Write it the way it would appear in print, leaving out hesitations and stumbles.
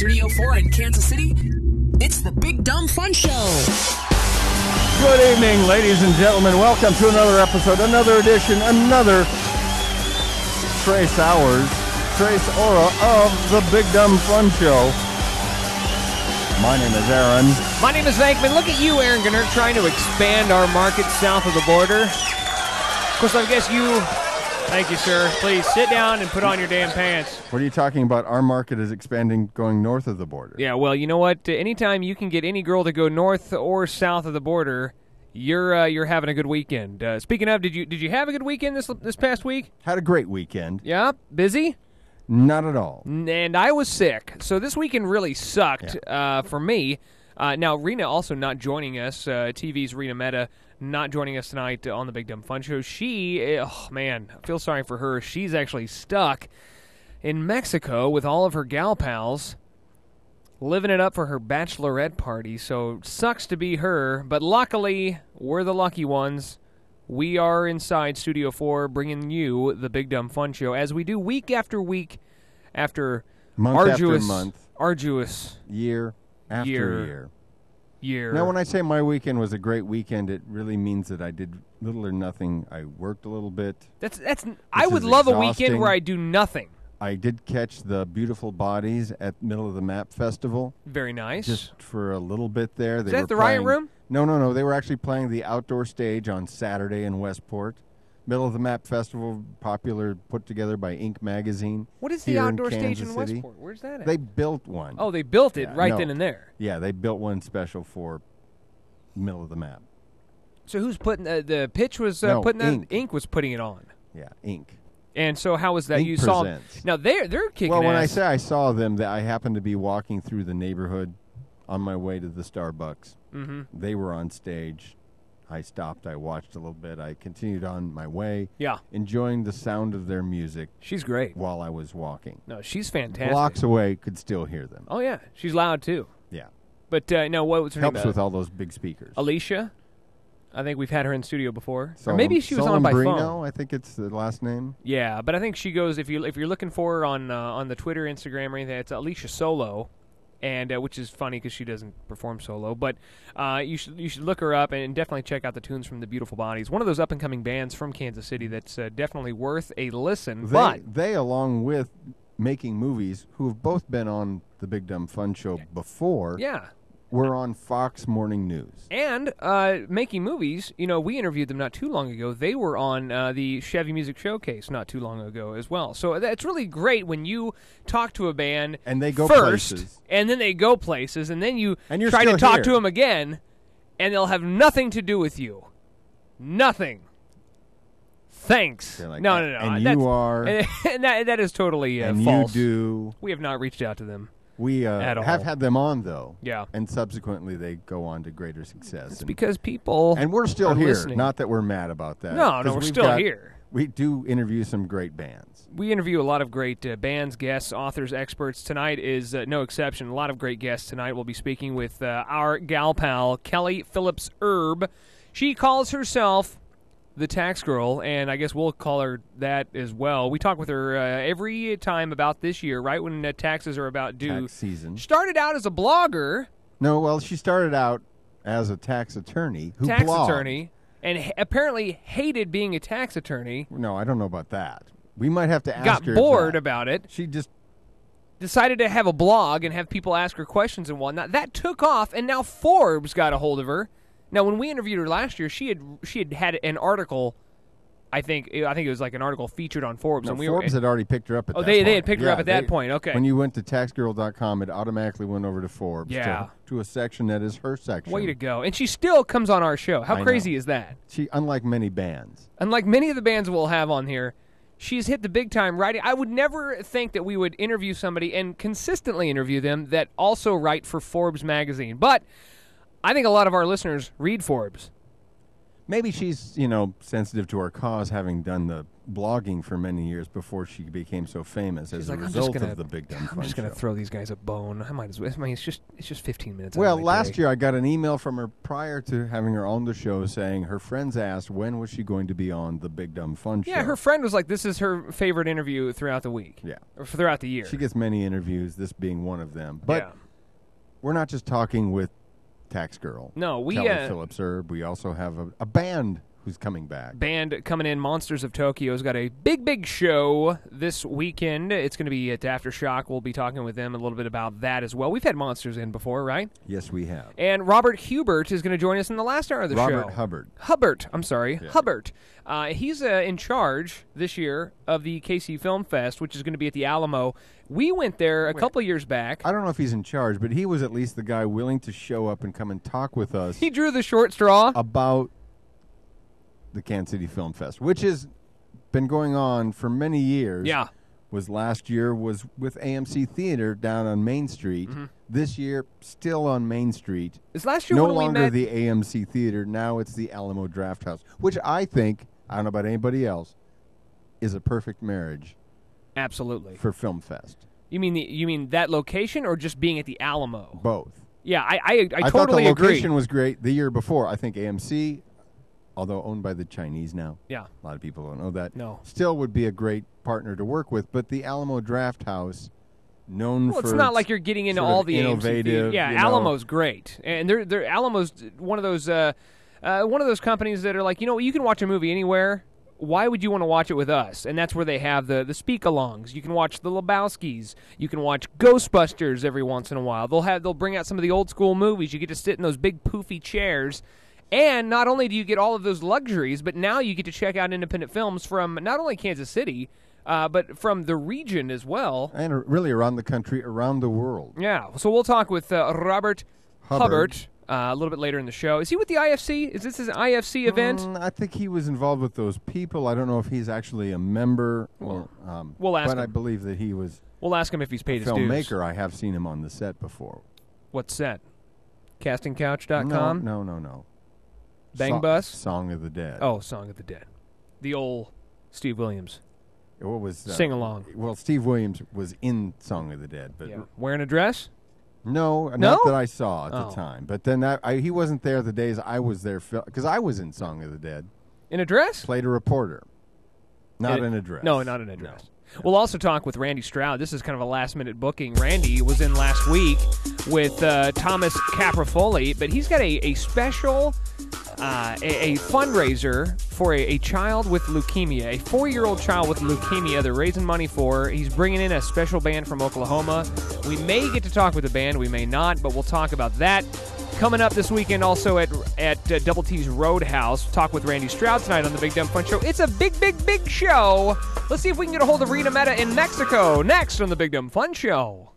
Studio 4 in Kansas City, it's the Big Dumb Fun Show. Good evening, ladies and gentlemen. Welcome to another episode, another edition, another Trace Hours, Trace Aura of the Big Dumb Fun Show. My name is Aaron. My name is Venkman. Look at you, Aaron Gunner, trying to expand our market south of the border. Of course, I guess you... Thank you, sir. Please sit down and put on your damn pants. What are you talking about? Our market is expanding going north of the border. Yeah, well, you know what? Anytime you can get any girl to go north or south of the border, you're having a good weekend. Speaking of, did you have a good weekend this past week? Had a great weekend. Yeah? Busy? Not at all. And I was sick, so this weekend really sucked for me. Now, Rina also not joining us. TV's Rina Meta not joining us tonight on the Big Dumb Fun Show. She, oh man, I feel sorry for her. She's actually stuck in Mexico with all of her gal pals, living it up for her bachelorette party. So sucks to be her, but luckily we're the lucky ones. We are inside Studio 4 bringing you the Big Dumb Fun Show as we do week after week after month after month, arduous year after year. Now, when I say my weekend was a great weekend, it really means that I did little or nothing. I worked a little bit. I would love exhausting. a weekend where I do nothing. I did catch the Beautiful Bodies at Middle of the Map Festival. Very nice. Just for a little bit there. Is that the Riot Room? No. They were actually playing the outdoor stage on Saturday in Westport. Middle of the Map Festival, popular, put together by Inc. magazine. What is the outdoor stage in Westport? Where's that at? They built one. Oh, they built it then and there. Yeah, they built one special for Middle of the Map. So who's putting the pitch was putting that? Inc. was putting it on. Yeah, Inc. And so how was that? Inc. You presents. saw now they're kicking Well, when ass. I say I saw them, I happened to be walking through the neighborhood on my way to the Starbucks. Mm-hmm. They were on stage. I stopped. I watched a little bit. I continued on my way. Yeah. Enjoying the sound of their music. She's great. While I was walking. No, she's fantastic. Blocks away, could still hear them. Oh, yeah. She's loud, too. Yeah. But, no, what was her name? Helps with all those big speakers. Alicia. I think we've had her in studio before. Or maybe she was on by phone. I think it's the last name. Yeah, but I think she goes, if you're looking for her on the Twitter, Instagram, or anything, it's Alicia Solo. And which is funny because she doesn't perform solo, but you should look her up and definitely check out the tunes from the Beautiful Bodies. One of those up and coming bands from Kansas City that's definitely worth a listen. They along with Making Movies, who have both been on the Big Dumb Fun Show before. Yeah. Were on Fox Morning News. And Making Movies, we interviewed them not too long ago. They were on the Chevy Music Showcase not too long ago as well. So that's really great when you talk to a band and they go first, places. And then they go places, and then you you're try to talk here. to them again, and they'll have nothing to do with you. Nothing. Thanks. Like, no. And you are. And that is totally and false. You do. We have not reached out to them. We have had them on, though. Yeah. And subsequently, they go on to greater success. It's because people And we're still here. listening. Not that we're mad about that. No, we're still here. We do interview some great bands. We interview a lot of great bands, guests, authors, experts. Tonight is no exception. A lot of great guests tonight. We'll be speaking with our gal pal, Kelly Phillips Erb. She calls herself the Tax Girl, and I guess we'll call her that as well. We talk with her every time about this year, right when taxes are about due. Tax season. She started out as a blogger. No, well, she started out as a tax attorney who tax blogged. Attorney, and apparently hated being a tax attorney. No, I don't know about that. We might have to ask Got her. Got bored about it. She just decided to have a blog and have people ask her questions and whatnot. That took off, and now Forbes got a hold of her. Now, when we interviewed her last year, she had an article. I think it was like an article featured on Forbes. No, and Forbes had already picked her up at that point. They had picked her up at that point. Okay. When you went to taxgirl.com, it automatically went over to Forbes. Yeah. To a section that is her section. Way to go! And she still comes on our show. How crazy is that? Unlike many bands. Unlike many of the bands we'll have on here, she's hit the big time writing. I would never think that we would interview somebody and consistently interview them that also write for Forbes magazine, but I think a lot of our listeners read Forbes. maybe she's, sensitive to our cause, having done the blogging for many years before she became so famous as a result of the Big Dumb Fun I'm just going to Show. throw these guys a bone. I might as well. I mean, it's just 15 minutes. Well, out of my last day. year I got an email from her prior to having her on the show saying her friends asked when was she going to be on the Big Dumb Fun Show. Yeah, her friend was like, this is her favorite interview throughout the week. Yeah. Or throughout the year. She gets many interviews, this being one of them. But yeah. we're not just talking with Tax Girl. No, we Kelly Phillips Erb. We also have a band who's coming back. Band coming in, Monsters of Tokyo's got a big show this weekend. It's going to be at Aftershock. We'll be talking with them a little bit about that as well. We've had Monsters in before, right? Yes, we have. And Robert Hubert is going to join us in the last hour of the show. Robert Hubbard. Yeah. Hubbard. He's in charge this year of the KC Film Fest, which is going to be at the Alamo. We went there a couple years back. I don't know if he's in charge, but he was at least the guy willing to show up and come and talk with us. He drew the short straw about the Kansas City Film Fest, which has been going on for many years. Yeah. Last year was with AMC Theater down on Main Street. Mm-hmm. This year, still on Main Street. Is last year no when we longer met? the AMC Theater. Now it's the Alamo Draft House, which I think, I don't know about anybody else, is a perfect marriage. Absolutely. For Film Fest. You mean that location or just being at the Alamo? Both. Yeah, I thought totally the agree. location was great the year before. I think AMC, although owned by the Chinese now. Yeah. A lot of people don't know that. No. Still would be a great partner to work with, but the Alamo Draft House, known for it's not like you're getting into sort all of the innovative. AMC. Yeah, Alamo's great, and they're Alamo's one of those companies that are like, you can watch a movie anywhere. Why would you want to watch it with us? And that's where they have the speak-alongs. You can watch the Lebowskis. You can watch Ghostbusters every once in a while. They'll bring out some of the old school movies. You get to sit in those big poofy chairs. And not only do you get all of those luxuries, but now you get to check out independent films from not only Kansas City, but from the region as well. And really around the country, around the world. Yeah. So we'll talk with Robert Hubbard a little bit later in the show. Is he with the IFC? Is this his IFC event? I think he was involved with those people. I don't know if he's actually a member. Or, we'll ask but him. I believe that he was We'll ask him if he's paid a his dues. filmmaker. I have seen him on the set before. What set? CastingCouch.com? No. Bang Bus? Song of the Dead. Oh, Song of the Dead. The old Steve Williams. What was Sing along. Well, Steve Williams was in Song of the Dead, but wearing a dress? No, not that I saw at the time. But then he wasn't there the days I was there because I was in Song of the Dead. In a dress? Played a reporter. Not in a dress. No, not in a dress. No. We'll also talk with Randy Stroud. This is kind of a last-minute booking. Randy was in last week with Thomas Caprofoli, but he's got a special a fundraiser for a child with leukemia, a 4-year-old child with leukemia they're raising money for. He's bringing in a special band from Oklahoma. We may get to talk with the band, we may not, but we'll talk about that. Coming up this weekend also at Double T's Roadhouse. Talk with Randy Stroud tonight on the Big Dumb Fun Show. It's a big show. Let's see if we can get a hold of Rina Meta in Mexico next on the Big Dumb Fun Show.